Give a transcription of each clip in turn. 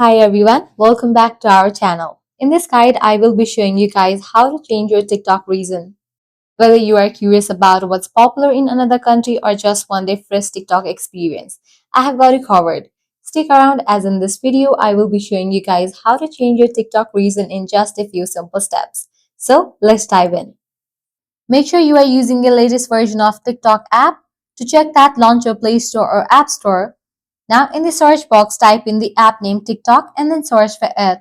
Hi everyone, welcome back to our channel. In this guide, I will be showing you guys how to change your TikTok reason. Whether you are curious about what's popular in another country or just want a fresh TikTok experience, I have got you covered. Stick around as in this video, I will be showing you guys how to change your TikTok reason in just a few simple steps. So let's dive in. Make sure you are using the latest version of TikTok app. To check that, launch your Play Store or App Store. Now in the search box, type in the app name TikTok and then search for it.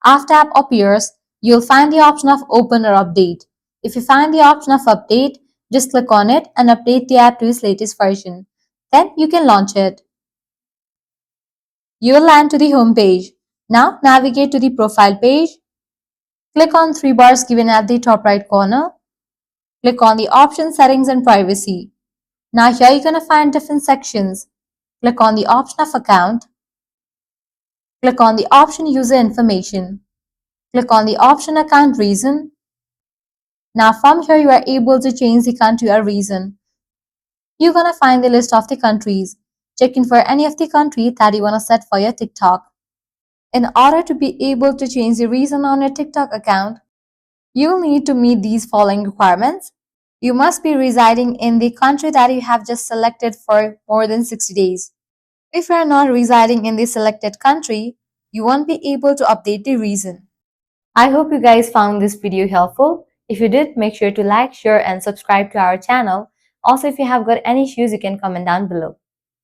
After app appears, you'll find the option of open or update. If you find the option of update, just click on it and update the app to its latest version. Then you can launch it. You will land to the home page. Now navigate to the profile page. Click on three bars given at the top right corner. Click on the option settings and privacy. Now here you're going to find different sections. Click on the option of account. Click on the option user information. Click on the option account reason. Now from here you are able to change the country or region. You're gonna find the list of the countries. Check in for any of the country that you wanna set for your TikTok. In order to be able to change the region on your TikTok account, you'll need to meet these following requirements. You must be residing in the country that you have just selected for more than 60 days. If you are not residing in the selected country, you won't be able to update the region. I hope you guys found this video helpful. If you did, make sure to like, share and subscribe to our channel. Also, if you have got any issues, you can comment down below.